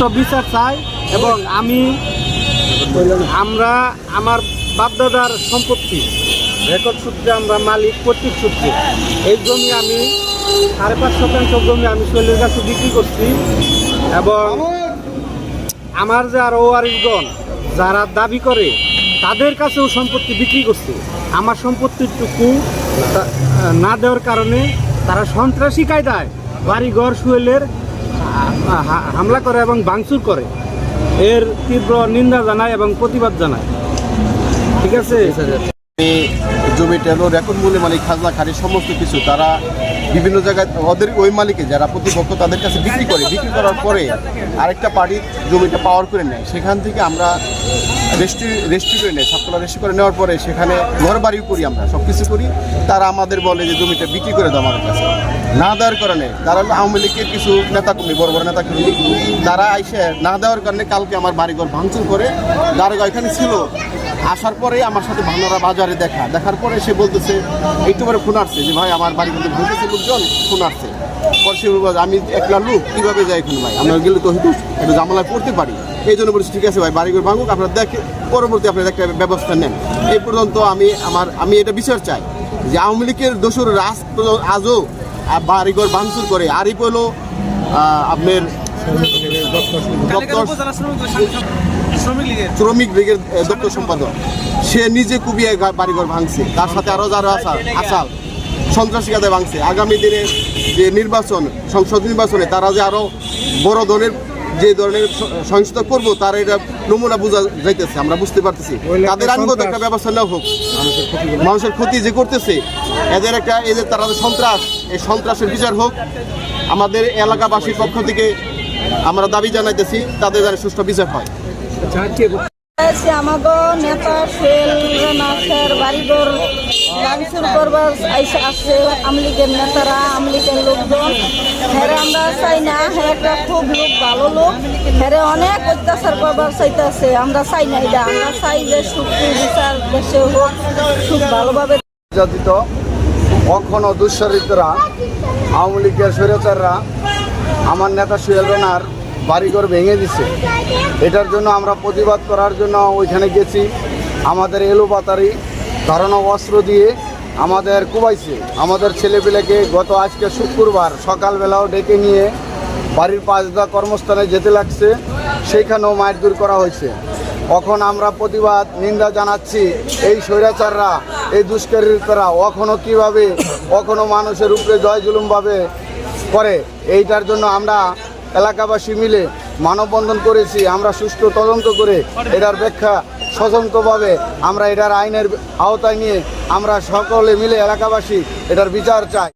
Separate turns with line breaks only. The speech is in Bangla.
সুষ্ঠু বিচার চাই এবং আমরা আমার বাপদাদার সম্পত্তি রেকর্ড সূত্রে আমরা মালিক কর্তৃক সূত্রে এই জমি আমি 5.5% জমি আমি সোহেলের কাছে বিক্রি করছি এবং আমার যে আরও ওয়ারিশগণ যারা দাবি করে তাদের কাছেও সম্পত্তি বিক্রি করছে। আমার সম্পত্তিটুকু না দেওয়ার কারণে তারা সন্ত্রাসী কায়দায় বাড়িঘর সোহেলের হামলা করে এবং ভাঙচুর করে। এর তীব্র নিন্দা জানায় এবং প্রতিবাদ জানায়। ঠিক আছে,
জমিটা রেকর্ড মূল্যে মালিক খাজনা খারিজ সমস্ত কিছু তারা বিভিন্ন জায়গায় ওদের ওই মালিকে যারা প্রতিপক্ষ তাদের কাছে বিক্রি করার পরে আরেকটা পার্টি জমিটা পাওয়ার করে নেয়। সেখান থেকে আমরা রেজিস্ট্রি করে নেয়, সাততলা রেজিস্ট্রি করে নেওয়ার পরে সেখানে ঘর বাড়িও করি, আমরা সব কিছু করি। তারা আমাদের বলে যে জমিটা বিক্রি করে দাও আমাদের কাছে, না দেওয়ার কারণে তারা আওয়ামী লীগের কিছু নেতাকর্মী বড় বড় নেতাকর্মী তারা এসে না দেওয়ার কারণে কালকে আমার বাড়িঘর ভাঙচুর করে দারোগা এখানে ছিল। আসার পরে আমার সাথে ভাঙারা বাজারে দেখার পরে সে বলতেছে একটু পরে ফোন আসছে যে ভাই আমার বাড়ি কিন্তু ভাঙতেছে লোকজন, ফোন আসছে। পরে সে আমি একলা লোক কীভাবে যাই এখন ভাই, আমরা গেলে তো হয়তো একটু জামালায় পড়তে পারি, এই জন্য বলছি ঠিক আছে ভাই বাড়িঘর ভাঙুক, আপনারা দেখে পরবর্তী আপনারা একটা ব্যবস্থা নেন। এই পর্যন্ত আমি এটা বিচার চাই যে আওয়ামী লীগের দোষর আজও বাড়িঘর ভাঙচুর করে। আরিফ হলো আপনার শ্রমিক লীগের দপ্তর সম্পাদক, সে নিজে কুবিয়ে বাড়িঘর ভাঙছে, তার সাথে আরও যারা আসাল সন্ত্রাসী কাদায় ভাঙছে। আগামী দিনে যে নির্বাচন, সংসদ নির্বাচনে তারা যে আরও বড় ধরনের সহিংসতা করবো তার এটা নমুনা বোঝা যাইতেছে, আমরা বুঝতে পারতেছি। তাদের আইনগত একটা ব্যবস্থা নেওয়া হোক, মানুষের ক্ষতি যে করতেছে এদের তারা যে সন্ত্রাস, এই সন্ত্রাসের বিচার হোক। আমাদের এলাকাবাসীর পক্ষ থেকে আমরা দাবি জানাইতেছি তাদের যেন সুষ্ঠু বিচার হয়।
আমাগো নেতা সোহেল বাড়িঘর ভাঙচুর করবার আসছে আমলিগের নেতারা, আমলিগের লোকজন। হ্যাঁ আমরা চাই না, হ্যাঁ একটা খুব লোক ভালো লোক, হ্যাঁ অনেক অত্যাচার করবার চাইতেছে। আমরা চাই না এটা, আমরা চাই যে সুষ্ঠু বিচার দেশে হোক, খুব ভালোভাবে।
নির্যাতিত কখনো দুঃচরিত্ররা আওয়ামী লীগের স্বৈরাচাররা আমার নেতা সোহেল রানার বাড়িঘর ভেঙে দিচ্ছে। এটার জন্য আমরা প্রতিবাদ করার জন্য ওইখানে গেছি। আমাদের এলোপাতারি ধারণা অস্ত্র দিয়ে আমাদের কুবাইছে। আমাদের ছেলেপিলেকে আজকে শুক্রবার সকালবেলাও ডেকে নিয়ে বাড়ির পাঁচদা কর্মস্থানে যেতে লাগছে, সেইখানেও মারধর করা হয়েছে। এখন আমরা প্রতিবাদ নিন্দা জানাচ্ছি এই স্বৈরাচাররা, এই দুষ্কৃতীরা কখনো মানুষের উপরে জয় জুলুমভাবে করে। এইটার জন্য আমরা এলাকাবাসী মিলে মানববন্ধন করেছি। আমরা সুষ্ঠু তদন্ত করে এটার ব্যাখ্যা স্বতন্ত্রভাবে আমরা এটার আইনের আওতায় নিয়ে আমরা সকলে মিলে এলাকাবাসী এটার বিচার চাই।